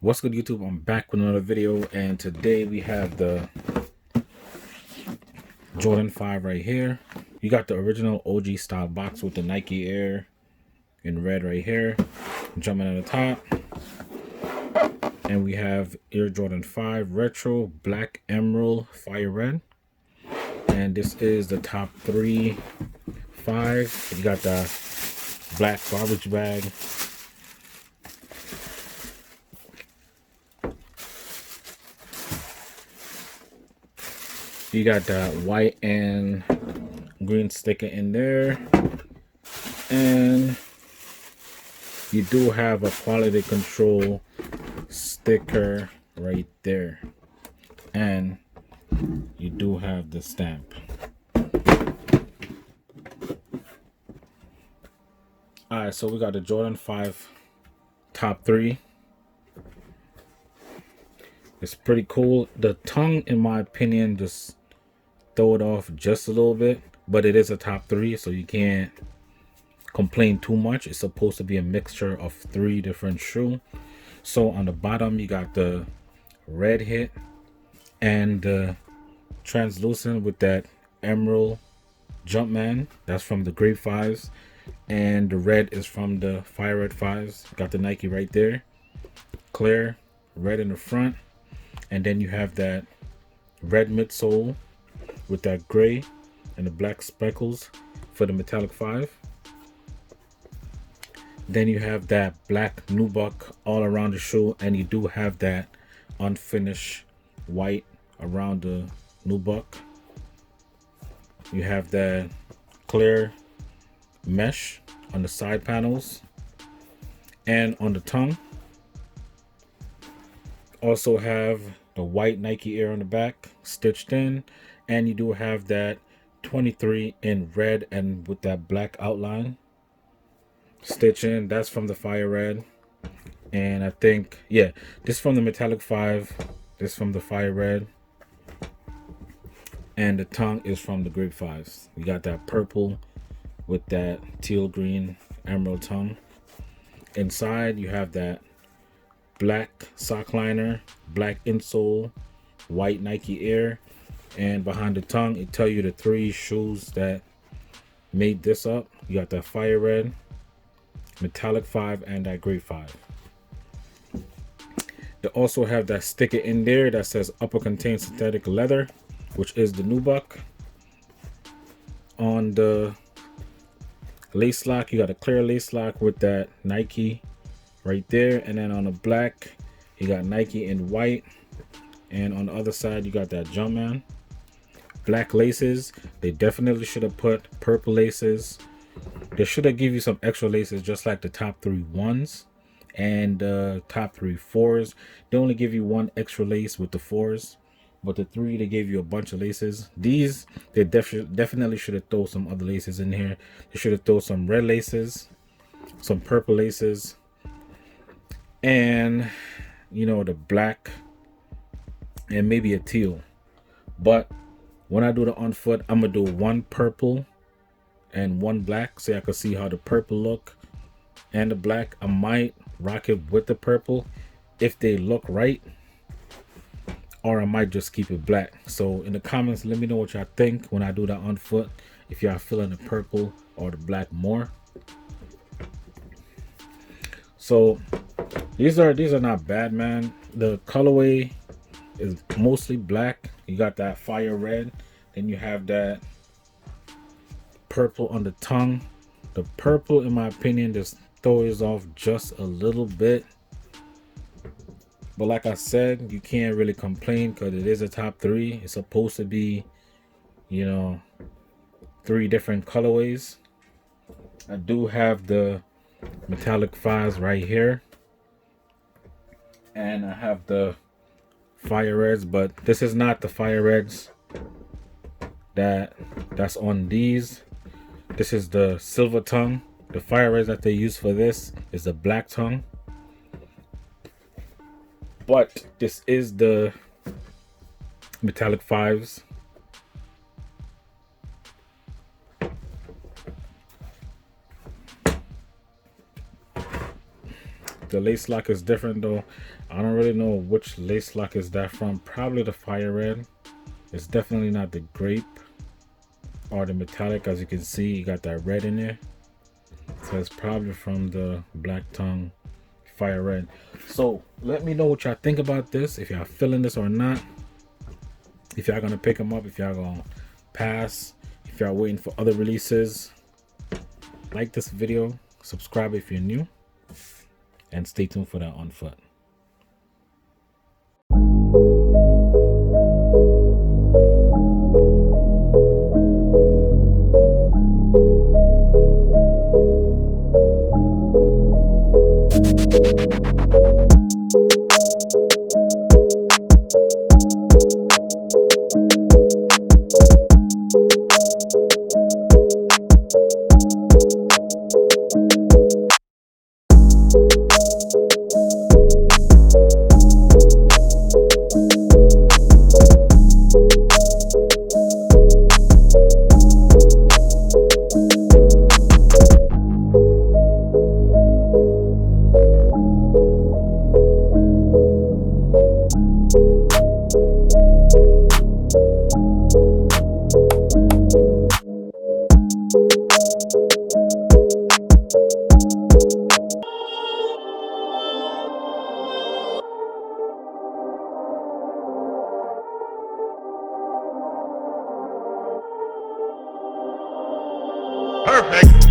What's good, YouTube? I'm back with another video, and today we have the Jordan 5 right here. You got the original OG style box with the Nike Air in red right here, jumping at the top. And we have Air Jordan 5 Retro Black Emerald Fire Red. And this is the top 3 5. You got the black garbage bag. You got that white and green sticker in there, and you do have a quality control sticker right there, and you do have the stamp. Alright, so we got the Jordan 5 top 3. It's pretty cool. The tongue, in my opinion, just throw it off just a little bit, but it is a top 3, so you can't complain too much. It's supposed to be a mixture of 3 different shoe. So on the bottom you got the red hit and the translucent with that emerald Jumpman. That's from the Grape 5s, and the red is from the Fire Red 5s. Got the Nike right there, clear red in the front, and then you have that red midsole with that gray and the black speckles for the metallic 5. Then you have that black nubuck all around the shoe, and you do have that unfinished white around the nubuck. You have that clear mesh on the side panels and on the tongue. Also have the white Nike Air on the back stitched in, and you do have that 23 in red and with that black outline stitch in. That's from the Fire Red, and I think, yeah, this from the metallic 5, this from the Fire Red, and the tongue is from the Grape 5s. You got that purple with that teal green emerald tongue. Inside you have that black sock liner, black insole, white Nike Air, and behind the tongue it tell you the 3 shoes that made this up. You got that Fire Red, metallic 5, and that Grape 5. They also have that sticker in there that says upper contains synthetic leather, which is the nubuck. On the lace lock you got a clear lace lock with that Nike right there, and then on the black you got Nike in white, and on the other side you got that Jumpman. Black laces, they definitely should have put purple laces. They should have give you some extra laces, just like the top 3 1s and top 3 4s. They only give you 1 extra lace with the 4s, but the 3 they gave you a bunch of laces. These they definitely should have thrown some other laces in here. They should have thrown some red laces, some purple laces, and you know, the black, and maybe a teal. But when I do the on foot, I'm gonna do 1 purple and 1 black, so I can see how the purple look and the black. I might rock it with the purple if they look right, or I might just keep it black. So in the comments, let me know what y'all think when I do that on foot, if y'all feeling the purple or the black more. So these are not bad, man. The colorway is mostly black. You got that Fire Red, then you have that purple on the tongue. The purple, in my opinion, just throws off just a little bit, but like I said, you can't really complain because it is a top 3. It's supposed to be, you know, 3 different colorways. I do have the metallic 5s right here, and I have the Fire Reds, but this is not the Fire Reds that's on these. This is the silver tongue. The Fire Reds that they use for this is the black tongue, but this is the metallic 5s. The lace lock is different though. I don't really know which lace lock is that from. Probably the fire red. It's definitely not the grape or the metallic. As you can see, you got that red in there. So it's probably from the black tongue fire red. So let me know what y'all think about this, if y'all feeling this or not, if y'all gonna pick them up, if y'all gonna pass, if y'all waiting for other releases. Like this video, subscribe if you're new, and stay tuned for that on foot. Perfect.